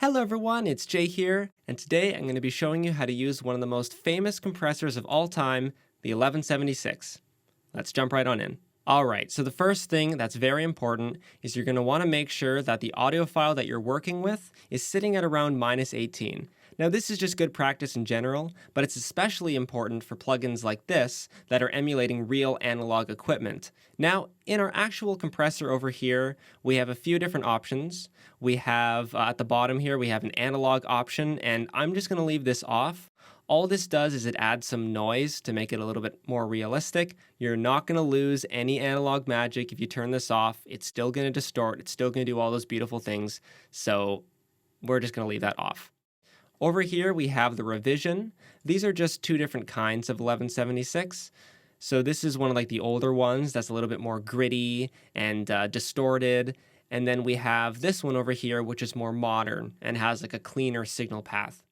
Hello everyone, it's Jay here, and today I'm going to be showing you how to use one of the most famous compressors of all time, the 1176. Let's jump right on in. Alright, so the first thing that's very important is you're going to want to make sure that the audio file that you're working with is sitting at around -18. Now this is just good practice in general, but it's especially important for plugins like this that are emulating real analog equipment. Now, in our actual compressor over here, we have a few different options. We have, at the bottom here, we have an analog option, and I'm just going to leave this off. All this does is it adds some noise to make it a little bit more realistic. You're not going to lose any analog magic if you turn this off. It's still going to distort. It's still going to do all those beautiful things. So we're just going to leave that off. Over here, we have the revision. These are just two different kinds of 1176. So this is one of like the older ones that's a little bit more gritty and distorted. And then we have this one over here, which is more modern and has like a cleaner signal path.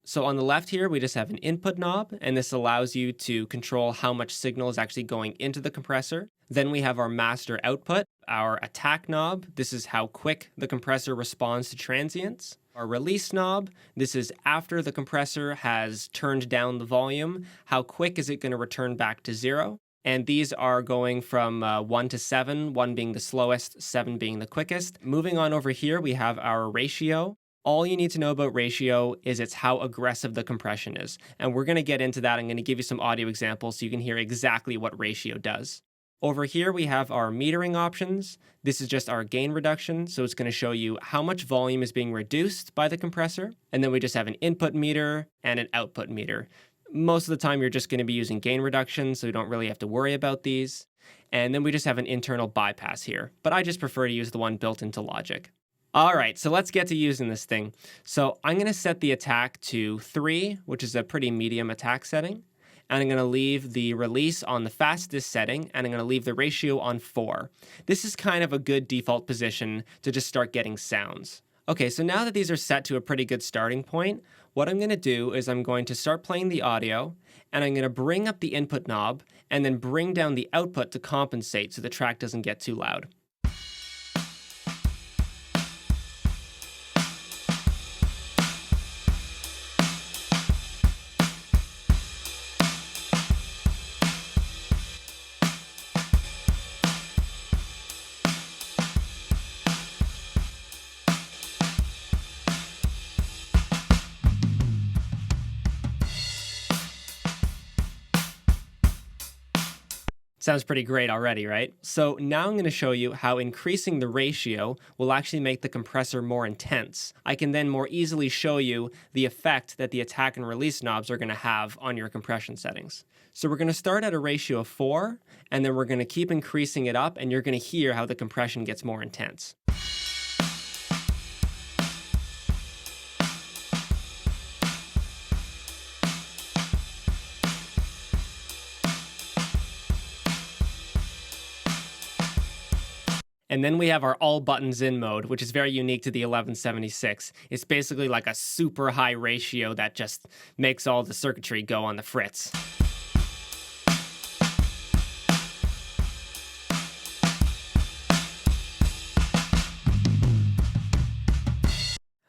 So on the left here, we just have an input knob, and this allows you to control how much signal is actually going into the compressor. Then we have our master output, our attack knob. This is how quick the compressor responds to transients. Our release knob, this is after the compressor has turned down the volume, how quick is it going to return back to 0? And these are going from 1 to 7, 1 being the slowest, 7 being the quickest. Moving on over here, we have our ratio. All you need to know about ratio is it's how aggressive the compression is. And we're going to get into that. I'm going to give you some audio examples so you can hear exactly what ratio does. Over here, we have our metering options. This is just our gain reduction, so it's going to show you how much volume is being reduced by the compressor. And then we just have an input meter and an output meter. Most of the time, you're just going to be using gain reduction, so you don't really have to worry about these. And then we just have an internal bypass here, but I just prefer to use the one built into Logic. All right, so let's get to using this thing. So I'm going to set the attack to 3, which is a pretty medium attack setting. And I'm going to leave the release on the fastest setting, and I'm going to leave the ratio on 4. This is kind of a good default position to just start getting sounds. Okay, so now that these are set to a pretty good starting point, what I'm going to do is I'm going to start playing the audio, and I'm going to bring up the input knob, and then bring down the output to compensate so the track doesn't get too loud. Sounds pretty great already, right? So now I'm going to show you how increasing the ratio will actually make the compressor more intense. I can then more easily show you the effect that the attack and release knobs are going to have on your compression settings. So we're going to start at a ratio of 4, and then we're going to keep increasing it up, and you're going to hear how the compression gets more intense. And then we have our all buttons in mode, which is very unique to the 1176. It's basically like a super high ratio that just makes all the circuitry go on the fritz.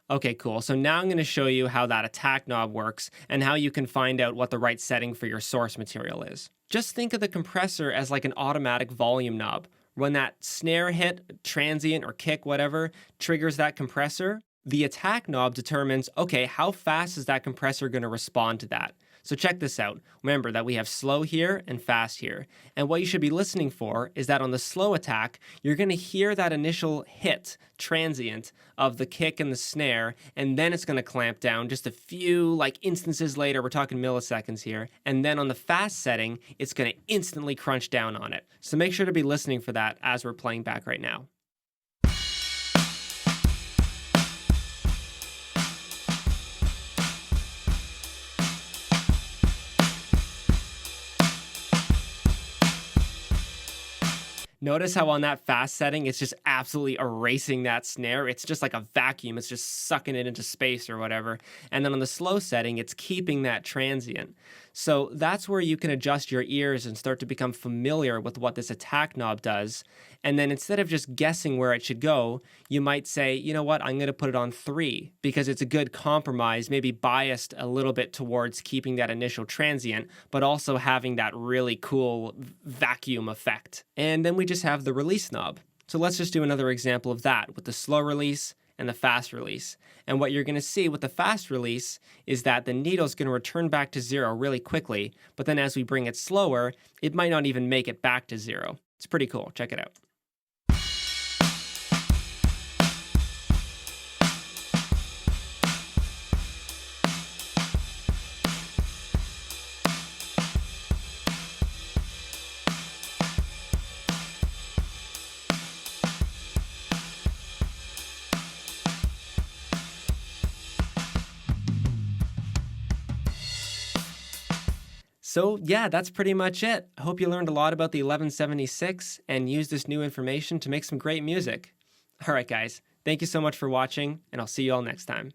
Okay, cool. So now I'm going to show you how that attack knob works and how you can find out what the right setting for your source material is. Just think of the compressor as like an automatic volume knob. When that snare hit, transient, or kick, whatever, triggers that compressor, the attack knob determines, okay, how fast is that compressor going to respond to that? So check this out. Remember that we have slow here and fast here. And what you should be listening for is that on the slow attack, you're going to hear that initial hit, transient, of the kick and the snare, and then it's going to clamp down just a few instances later. We're talking milliseconds here. And then on the fast setting, it's going to instantly crunch down on it. So make sure to be listening for that as we're playing back right now. Notice how on that fast setting, it's just absolutely erasing that snare. It's just like a vacuum. It's just sucking it into space or whatever. And then on the slow setting, it's keeping that transient. So that's where you can adjust your ears and start to become familiar with what this attack knob does. And then instead of just guessing where it should go, you might say, you know what, I'm going to put it on 3 because it's a good compromise, maybe biased a little bit towards keeping that initial transient, but also having that really cool vacuum effect. And then we just have the release knob. So let's just do another example of that with the slow release and the fast release. And what you're going to see with the fast release is that the needle's going to return back to 0 really quickly, but then as we bring it slower, it might not even make it back to 0. It's pretty cool. Check it out. So yeah, that's pretty much it. I hope you learned a lot about the 1176 and used this new information to make some great music. All right, guys, thank you so much for watching, and I'll see you all next time.